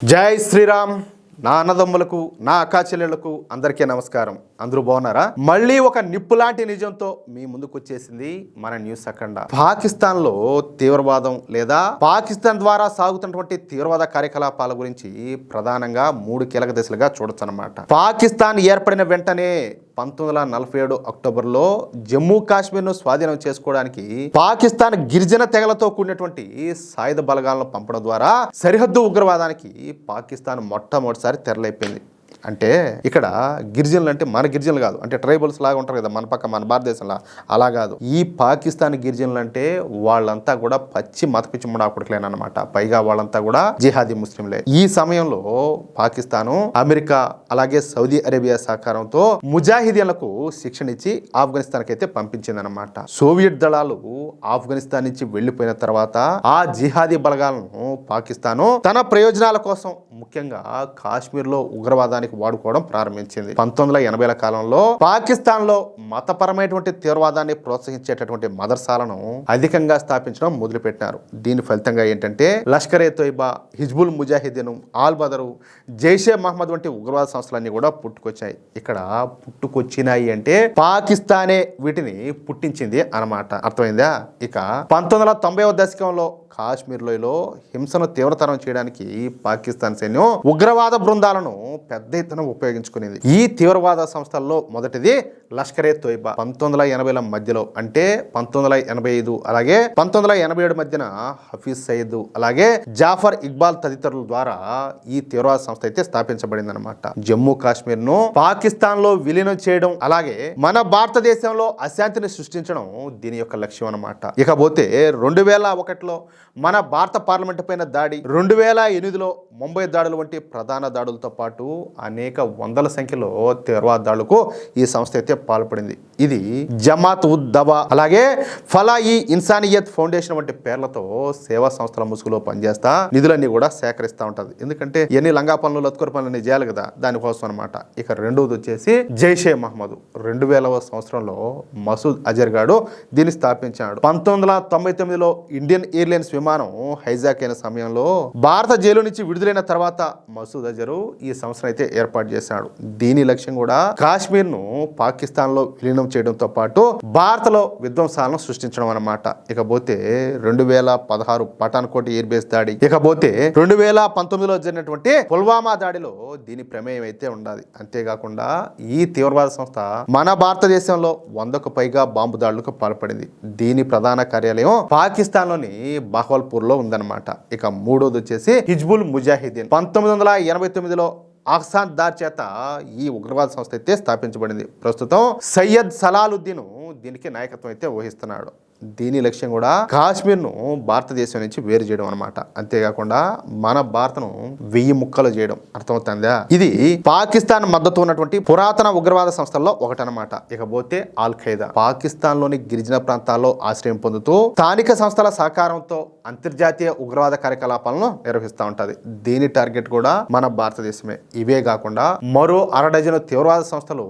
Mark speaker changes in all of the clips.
Speaker 1: జై శ్రీరామ్. నా అన్నదమ్ములకు, నా అక్కా చెల్లెళ్లకు అందరికీ నమస్కారం. అందరూ బాగున్నారా? మళ్ళీ ఒక నిప్పు లాంటి నిజంతో మీ ముందుకు వచ్చేసింది మన న్యూస్ అఖండ. పాకిస్తాన్ లో తీవ్రవాదం లేదా పాకిస్తాన్ ద్వారా సాగుతున్నటువంటి తీవ్రవాద కార్యకలాపాల గురించి ప్రధానంగా 3 కీలక దశలుగా చూడొచ్చు అన్నమాట. పాకిస్తాన్ ఏర్పడిన వెంటనే 1947 అక్టోబర్లో జమ్మూ కాశ్మీర్ను స్వాధీనం చేసుకోవడానికి పాకిస్తాన్ గిరిజన తెగలతో కూడినటువంటి సాయుధ బలగాలను పంపడం ద్వారా సరిహద్దు ఉగ్రవాదానికి పాకిస్తాన్ మొట్టమొదటిసారి తెరలేపింది. అంటే ఇక్కడ గిరిజనులు అంటే మన గిరిజనులు కాదు, అంటే ట్రైబల్స్ లాగా ఉంటారు కదా మన పక్క, మన భారతదేశంలో అలా కాదు. ఈ పాకిస్తాన్ గిరిజనులు అంటే వాళ్ళంతా కూడా పచ్చి మతపిచ్చి ముడాకుడుకులేనమాట. పైగా వాళ్ళంతా కూడా జిహాదీ ముస్లింలే. ఈ సమయంలో పాకిస్తాను, అమెరికా అలాగే సౌదీ అరేబియా సహకారంతో ముజాహిదీన్లకు శిక్షణ ఇచ్చి ఆఫ్ఘనిస్తాన్కి అయితే పంపించిందనమాట. సోవియట్ దళాలు ఆఫ్ఘనిస్తాన్ నుంచి వెళ్లిపోయిన తర్వాత ఆ జిహాదీ బలగాలను పాకిస్తాను తన ప్రయోజనాల కోసం ముఖ్యంగా కాశ్మీర్ లో ఉగ్రవాదానికి వాడుకోవడం ప్రారంభించింది. 1980ల కాలంలో పాకిస్తాన్ లో మతపరమైనటువంటి తీవ్రవాదాన్ని ప్రోత్సహించేటటువంటి మదర్సాలను అధికంగా స్థాపించడం మొదలుపెట్టారు. దీని ఫలితంగా ఏంటంటే లష్కర్ ఏ తోయిబా, హిజ్బుల్ ముజాహిదీన్, ఆల్ బదరు, జైషే మహమ్మద్ వంటి ఉగ్రవాద సంస్థలన్నీ కూడా పుట్టుకొచ్చాయి. ఇక్కడ పుట్టుకొచ్చినాయి అంటే పాకిస్తానే వీటిని పుట్టించింది అన్నమాట. అర్థమైందా? ఇక 1990వ దశకంలో కాశ్మీర్ లోయలో హింసను తీవ్రతరం చేయడానికి పాకిస్తాన్ సైన్యం ఉగ్రవాద బృందాలను పెద్ద ఎత్తున ఉపయోగించుకునేది. ఈ తీవ్రవాద సంస్థల్లో మొదటిది లష్కర్ ఏ తోయిబా. 1980ల మధ్యలో అంటే 1985 అలాగే 1987 మధ్యన హఫీజ్ సయీద్ అలాగే జాఫర్ ఇక్బాల్ తదితరుల ద్వారా ఈ తీవ్రవాద సంస్థ అయితే స్థాపించబడింది అనమాట. జమ్మూ కాశ్మీర్ ను పాకిస్తాన్ లో విలీనం చేయడం అలాగే మన భారతదేశంలో అశాంతిని సృష్టించడం దీని యొక్క లక్ష్యం అనమాట. ఇకపోతే 2001లో మన భారత పార్లమెంట్ పైన దాడి, 2008లో ముంబై దాడులు వంటి ప్రధాన దాడులతో పాటు అనేక వందల సంఖ్యలో తీవ్రవాద దాడులకు ఈ సంస్థ అయితే పాల్పడింది. ఇది జమాత్ ఉద్ దవా అలాగే ఫలాయి ఇన్సానియత్ ఫౌండేషన్ వంటి పేర్లతో సేవా సంస్థల ముసుగులో పనిచేస్తా నిధులన్నీ కూడా సేకరిస్తూ ఉంటుంది. ఎందుకంటే ఎన్ని లంగా పనులు, లత్కూర పనులు చేయాలి కదా, దానికోసం అనమాట. ఇక రెండవది వచ్చేసి జైషే మహమ్మద్. 2000వ సంవత్సరంలో మసూద్ అజర్ గాడు దీన్ని స్థాపించాడు. 1999లో ఇండియన్ ఎయిర్లైన్స్ విమానం హైజాక్ అయిన సమయంలో భారత జైలు నుంచి విడుదలైన తర్వాత మసూద్ అజరు ఈ సంస్థను అయితే ఏర్పాటు చేశాడు. దీని లక్ష్యం కూడా కాశ్మీర్ ను పాకిస్తాన్ లో విలీనం చేయడంతో పాటు భారత్లో విధ్వంసాలను సృష్టించడం అన్నమాట. ఇకపోతే 2016 పఠాన్కోట్ ఎయిర్ బేస్ దాడి, ఇకపోతే 2019లో జరిగినటువంటి పుల్వామా దాడిలో దీని ప్రమేయం అయితే ఉండాలి. అంతేకాకుండా ఈ తీవ్రవాద సంస్థ మన భారతదేశంలో 100కు పైగా బాంబు దాడులకు పాల్పడింది. దీని ప్రధాన కార్యాలయం పాకిస్తాన్ లోని బహవల్పూర్ లో ఉందన్నమాట. ఇక మూడోది వచ్చేసి హిజ్బుల్ ముజాహిదీన్. 1989లో ఆహ్సాన్ దార్ చేత ఈ ఉగ్రవాద సంస్థ అయితే స్థాపించబడింది. ప్రస్తుతం సయ్యద్ సలాలుద్దీన్ దీనికి నాయకత్వం అయితే వహిస్తున్నాడు. దీని లక్ష్యం కూడా కాశ్మీర్ను భారతదేశం నుంచి వేరు చేయడం అనమాట. అంతేకాకుండా మన భారత్ను 1000 ముక్కలు చేయడం. అర్థమవుతుందా? ఇది పాకిస్తాన్ మద్దతు ఉన్నటువంటి పురాతన ఉగ్రవాద సంస్థల్లో ఒకటనమాట. ఇకపోతే ఆల్ ఖైదా. పాకిస్తాన్ లోని గిరిజన ప్రాంతాల్లో ఆశ్రయం పొందుతూ స్థానిక సంస్థల సహకారంతో అంతర్జాతీయ ఉగ్రవాద కార్యకలాపాలను నిర్వహిస్తూ ఉంటది. దీని టార్గెట్ కూడా మన భారతదేశమే. ఇవే కాకుండా మరో 1/2 డజను తీవ్రవాద సంస్థలు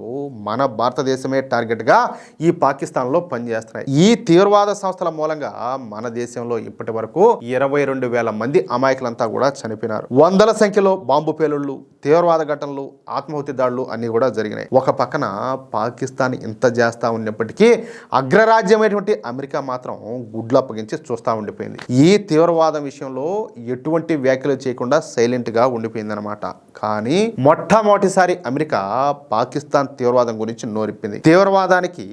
Speaker 1: మన భారతదేశమే టార్గెట్ గా ఈ పాకిస్తాన్ లో పనిచేస్తున్నాయి. ఈ తీవ్రవాద సంస్థల మూలంగా మన దేశంలో ఇప్పటి వరకు 22,000 మంది అమాయకులంతా కూడా చనిపోయినారు. వందల సంఖ్యలో బాంబు పేలుళ్లు, తీవ్రవాద ఘటనలు, ఆత్మాహుతి దాడులు అన్ని కూడా జరిగినాయి. ఒక పక్కన పాకిస్తాన్ ఇంత చేస్తా ఉన్నప్పటికీ అగ్రరాజ్యమైనటువంటి అమెరికా మాత్రం గుడ్లు అప్పగించి చూస్తూ ఉండిపోయింది. ఈ తీవ్రవాదం విషయంలో ఎటువంటి వ్యాఖ్యలు చేయకుండా సైలెంట్ గా ఉండిపోయింది అనమాట. కానీ మొట్టమొదటిసారి అమెరికా పాకిస్తాన్ తీవ్రవాదం గురించి నోరిప్పింది. తీవ్రవాదానికి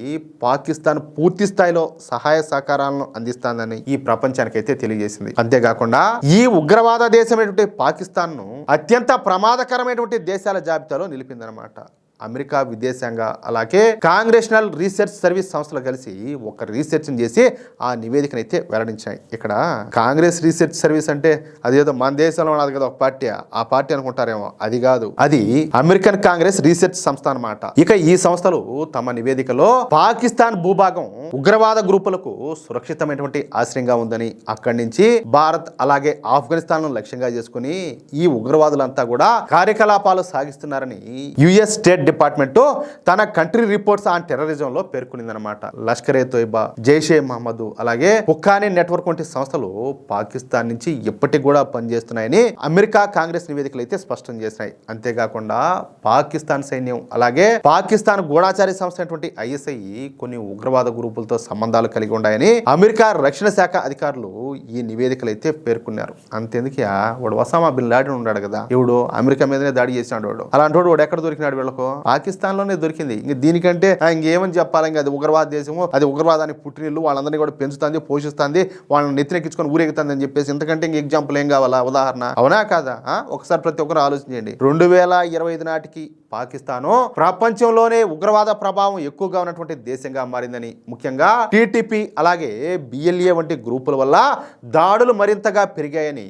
Speaker 1: పాకిస్తాన్ పూర్తి స్థాయిలో సహాయ సహకారాలను అందిస్తానని ఈ ప్రపంచానికి అయితే తెలియజేసింది. అంతేకాకుండా ఈ ఉగ్రవాద దేశమైనటువంటి పాకిస్తాన్ ను అత్యంత ప్రమాదకరమైనటువంటి దేశాల జాబితాలో నిలిపిందనమాట. అమెరికా విదేశాంగ అలాగే కాంగ్రెషనల్ రీసెర్చ్ సర్వీస్ సంస్థలు కలిసి ఒక రీసెర్చ్ చేసి ఆ నివేదికను అయితే వెల్లడించాయి. ఇక్కడ కాంగ్రెస్ రీసెర్చ్ సర్వీస్ అంటే అదేదో మన దేశంలో ఉన్నది కదా ఒక పార్టీ, ఆ పార్టీ అనుకుంటారేమో. అది కాదు, అది అమెరికన్ కాంగ్రెస్ రీసెర్చ్ సంస్థ అనమాట. ఇక ఈ సంస్థలు తమ నివేదికలో పాకిస్తాన్ భూభాగం ఉగ్రవాద గ్రూపులకు సురక్షితమైనటువంటి ఆశ్రయంగా ఉందని, అక్కడి నుంచి భారత్ అలాగే ఆఫ్ఘనిస్తాన్ లక్ష్యంగా చేసుకుని ఈ ఉగ్రవాదులంతా కూడా కార్యకలాపాలు సాగిస్తున్నారని యుఎస్ స్టేట్ స్టేట్ డిపార్ట్మెంట్ తన కంట్రీ రిపోర్ట్స్ ఆన్ టెర్రరిజంలో పేర్కొనిందనమాట. లష్కర్ ఏ తోయిబా, జైషే మహమ్మద్, అలాగే హుక్కానీ నెట్వర్క్ వంటి సంస్థలు పాకిస్తాన్ నుంచి ఎప్పటికి కూడా పనిచేస్తున్నాయని అమెరికా కాంగ్రెస్ నివేదికలు అయితే స్పష్టం చేసినాయి. అంతేకాకుండా పాకిస్తాన్ సైన్యం అలాగే పాకిస్తాన్ గూఢాచారి సంస్థ అయినటువంటి ISI కొన్ని ఉగ్రవాద గ్రూపులతో సంబంధాలు కలిగి ఉన్నాయని అమెరికా రక్షణ శాఖ అధికారులు ఈ నివేదికలు అయితే పేర్కొన్నారు. అంతేందుకు వాడు ఒసామా బిన్ లాడెన్ ఉన్నాడు కదా, ఇవిడు అమెరికా మీదనే దాడి చేసినాడు. వాడు అలాంటి వాడు ఎక్కడ దొరికినాడు వీళ్ళకు? పాకిస్తాన్ లోనే దొరికింది. ఇంక దీనికంటే ఇంకేమని చెప్పాలి? ఇంకా అది ఉగ్రవాద దేశము, అది ఉగ్రవాదానికి పుట్టినిల్లు, వాళ్ళందరినీ కూడా పెంచుతుంది, పోషిస్తుంది, వాళ్ళని నెత్తినెక్కించుకొని ఊరేగుతుంది అని చెప్పేసి ఇంతకంటే ఇంక ఎగ్జాంపుల్ ఏం కావాలా? ఉదాహరణ అవునా కాదా? ఒకసారి ప్రతి ఒక్కరు ఆలోచించండి. 2025 నాటికి పాకిస్తాను ప్రపంచంలోనే ఉగ్రవాద ప్రభావం ఎక్కువగా ఉన్నటువంటి దేశంగా మారిందని, ముఖ్యంగా TTP అలాగే BLA వంటి గ్రూపుల వల్ల దాడులు మరింతగా పెరిగాయని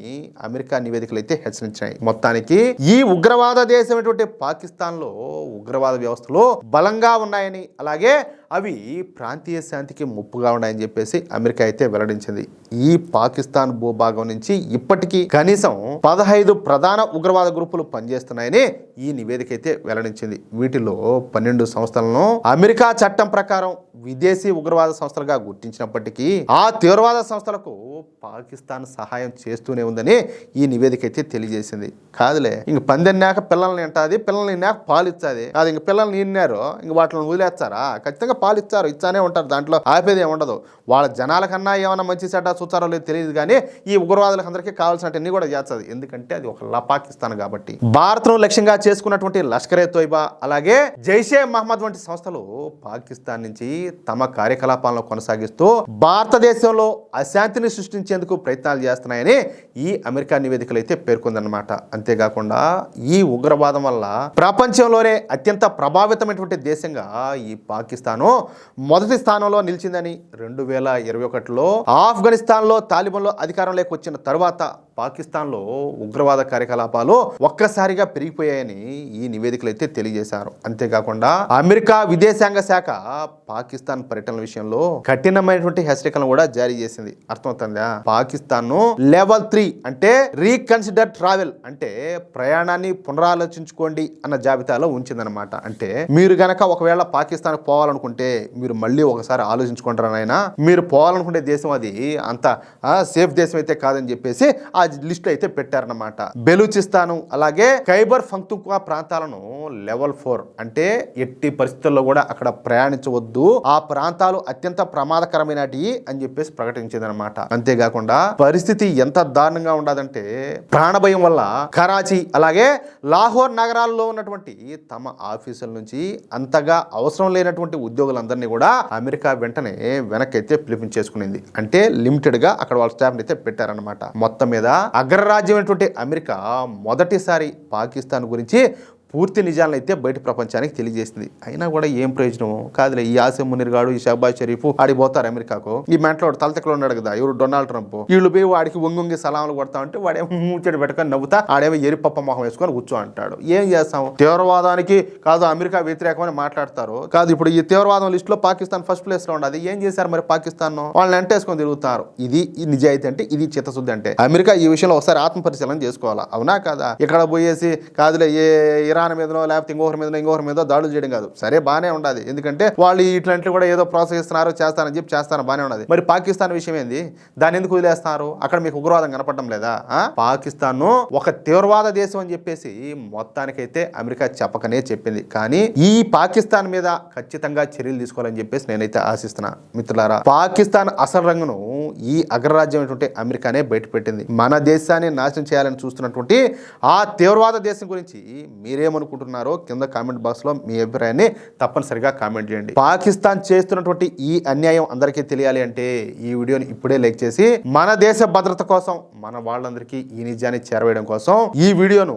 Speaker 1: అమెరికా నివేదికలు అయితే హెచ్చరించాయి. మొత్తానికి ఈ ఉగ్రవాద దేశమైనటువంటి పాకిస్తాన్ లో ఉగ్రవాద వ్యవస్థలు బలంగా ఉన్నాయని, అలాగే అవి ప్రాంతీయ శాంతికి ముప్పుగా ఉన్నాయని చెప్పేసి అమెరికా అయితే వెల్లడించింది. ఈ పాకిస్తాన్ భూభాగం నుంచి ఇప్పటికీ కనీసం 15 ప్రధాన ఉగ్రవాద గ్రూపులు పనిచేస్తున్నాయని ఈ నివేదిక అయితే వెల్లడించింది. వీటిలో 12 సంస్థలను అమెరికా చట్టం ప్రకారం విదేశీ ఉగ్రవాద సంస్థలుగా గుర్తించినప్పటికీ ఆ తీవ్రవాద సంస్థలకు పాకిస్తాన్ సహాయం చేస్తూనే ఉందని ఈ నివేదిక అయితే తెలియజేసింది. కాదులే, ఇంక పందెన్నాక పిల్లల్ని ఎంటాది, పిల్లల్ని నాక పాలు ఇచ్చాది. అది ఇంక పిల్లల్ని నిన్నారు, ఇంక వాటిని వదిలేస్తారా? ఖచ్చితంగా పాలు ఇచ్చారు, ఇచ్చానే ఉంటారు, దాంట్లో ఆపేది ఏముండదు. వాళ్ళ జనాల కన్నా ఏమైనా మంచి చెడ్డ చూచారో లేదు తెలియదు, కానీ ఈ ఉగ్రవాదులకు అందరికీ కావాల్సినవన్నీ కూడా చేస్తుంది. ఎందుకంటే అది ఒక పాకిస్తాన్ కాబట్టి. భారత్ను లక్ష్యంగా చేసుకున్నటువంటి లష్కర్ ఏ తోయిబా అలాగే జైషే మహమ్మద్ వంటి సంస్థలు పాకిస్తాన్ నుంచి తమ కార్యకలాపాలను కొనసాగిస్తూ భారతదేశంలో అశాంతిని సృష్టించేందుకు ప్రయత్నాలు చేస్తున్నాయని ఈ అమెరికా నివేదికలు అయితే పేర్కొందన్నమాట. అంతేకాకుండా ఈ ఉగ్రవాదం వల్ల ప్రపంచంలోనే అత్యంత ప్రభావితమైనటువంటి దేశంగా ఈ పాకిస్తాను మొదటి స్థానంలో నిలిచిందని 2021లో ఆఫ్ఘనిస్తాన్లో తాలిబాన్లు అధికారంలోకి వచ్చిన తర్వాత పాకిస్తాన్లో ఉగ్రవాద కార్యకలాపాలు ఒక్కసారిగా పెరిగిపోయాయని ఈ నివేదికలు అయితే తెలియజేశారు. అంతేకాకుండా అమెరికా విదేశాంగ శాఖ పాకిస్తాన్ పర్యటనల విషయంలో కఠినమైనటువంటి హెచ్చరికలను కూడా జారీ చేసింది. అర్థమవుతుందా? పాకిస్తాన్ ను లెవెల్ 3 అంటే రీకన్సిడర్ ట్రావెల్ అంటే ప్రయాణాన్ని పునరాలోచించుకోండి అన్న జాబితాలో ఉంచిందనమాట. అంటే మీరు గనక ఒకవేళ పాకిస్తాన్ పోవాలనుకుంటే మీరు మళ్ళీ ఒకసారి ఆలోచించుకుంటారా నాయనా, మీరు పోవాలనుకునే దేశం అది అంత సేఫ్ దేశం అయితే కాదని చెప్పేసి ఆ లిస్ట్ అయితే పెట్టారన్నమాట. బెలూచిస్తాను అలాగే ఖైబర్ పఖ్తూన్ఖ్వా ప్రాంతాలను లెవెల్ 4 అంటే ఎట్టి పరిస్థితుల్లో కూడా అక్కడ ప్రయాణించవద్దు, ఆ ప్రాంతాలు అత్యంత ప్రమాదకరమైనవి అని చెప్పేసి ప్రకటించింది అనమాట. అంతేకాకుండా పరిస్థితి ఎంత దారుణంగా ఉండదంటే ప్రాణభయం వల్ల కరాచీ అలాగే లాహోర్ నగరాల్లో ఉన్నటువంటి తమ ఆఫీసుల నుంచి అంతగా అవసరం లేనటువంటి ఉద్యోగులందరినీ కూడా అమెరికా వెంటనే వెనక్కి అయితే పిలిపించేసుకునింది. అంటే లిమిటెడ్ గా అక్కడ వాళ్ళ స్టాఫ్ అయితే పెట్టారనమాట. మొత్తం మీద అగ్రరాజ్యమైనటువంటి అమెరికా మొదటిసారి పాకిస్తాన్ గురించి పూర్తి నిజాలను అయితే బయట ప్రపంచానికి తెలియజేసింది. అయినా కూడా ఏం ప్రయోజనం? కాదులే, ఈ ఆసిమ్ మునీర్ గాడు, ఈ షహబాజ్ షరీఫ్ ఆడిపోతారు అమెరికాకు. ఈ మెంట్లో తలతెక్కలో ఉన్నాడు కదా ఎవరు, డొనాల్డ్ ట్రంప్. వీళ్ళు పోయి వాడికి వంగి సలాములు కొడతా ఉంటే వాడేమో మూచెడు పెట్టుకొని నవ్వుతా, ఆడేమో ఎరిపప్ప మొహం వేసుకొని కూర్చో అంటాడు. ఏం చేస్తాం? తీవ్రవాదానికి కాదు అమెరికా వ్యతిరేకమని మాట్లాడతారు. కాదు ఇప్పుడు ఈ తీవ్రవాదం లిస్ట్ లో పాకిస్తాన్ ఫస్ట్ ప్లేస్ లో ఉండదు. ఏం చేశారు మరి పాకిస్తాన్? వాళ్ళని ఎంటేసుకొని తిరుగుతారు. ఇది నిజాయితీ అంటే, ఇది చిత్తశుద్ధి అంటే. అమెరికా ఈ విషయంలో ఒకసారి ఆత్మపరిశీలన చేసుకోవాలా, అవునా కాదా? ఇక్కడ పోయేసి కాదులే ఏ ఇరాన్ మీదనో లేకపోతే ఇంకొకరి మీదో దాడులు చేయడం కాదు. సరే బానే ఉండదు, ఎందుకంటే వాళ్ళు ఇట్లాంటి కూడా ఏదో ప్రోత్సహిస్తున్నారు చేస్తారని చెప్పి చేస్తాను, బానే ఉండదు. మరి పాకిస్తాన్ విషయం ఏంది? దాన్ని ఎందుకు వదిలేస్తున్నారు? అక్కడ మీకు ఉగ్రవాదం కనపడడం లేదా? పాకిస్తాన్ ఒక తీవ్రవాద దేశం అని చెప్పేసి మొత్తానికైతే అమెరికా చెప్పకనే చెప్పింది. కానీ ఈ పాకిస్తాన్ మీద ఖచ్చితంగా చర్యలు తీసుకోవాలని చెప్పేసి నేనైతే ఆశిస్తున్నా. మిత్రులారా, పాకిస్తాన్ అసలు రంగును ఈ అగ్రరాజ్యం అమెరికానే బయటపెట్టింది. మన దేశాన్ని నాశనం చేయాలని చూస్తున్నటువంటి ఆ తీవ్రవాద దేశం గురించి మీరేమనుకుంటున్నారో కింద కామెంట్ బాక్స్ లో మీ అభిప్రాయాన్ని తప్పనిసరిగా కామెంట్ చేయండి. పాకిస్తాన్ చేస్తున్నటువంటి ఈ అన్యాయం అందరికీ తెలియాలి అంటే ఈ వీడియోని ఇప్పుడే లైక్ చేసి మన దేశ భద్రత కోసం, మన వాళ్ళందరికీ ఈ నిజాన్ని చేరవేయడం కోసం ఈ వీడియోను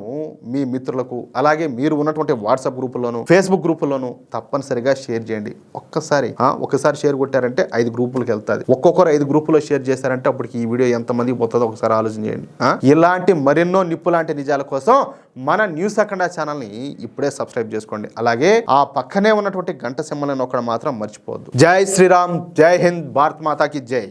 Speaker 1: మీ మిత్రులకు అలాగే మీరు ఉన్నటువంటి వాట్సాప్ గ్రూపుల్లోను ఫేస్బుక్ గ్రూపుల్లోను తప్పనిసరిగా షేర్ చేయండి. ఒకసారి షేర్ కొట్టారంటే 5 గ్రూపులకు వెళ్తాది. ఒక్కొక్కరు 5 గ్రూపుల్లో షేర్ చేశారంటే అప్పటికి ఈ వీడియో ఎంతమందికి పోతుందో ఒకసారి ఆలోచన చేయండి. ఇలాంటి మరెన్నో నిప్పు లాంటి నిజాల కోసం మన న్యూస్ అఖండ ఛానల్ని ఇప్పుడే సబ్స్క్రైబ్ చేసుకోండి. అలాగే ఆ పక్కనే ఉన్నటువంటి గంట సింబల్ నొక్కడం మాత్రం మర్చిపోవద్దు. జై శ్రీరామ్, జై హింద్, భారత్ మాతాకి జై.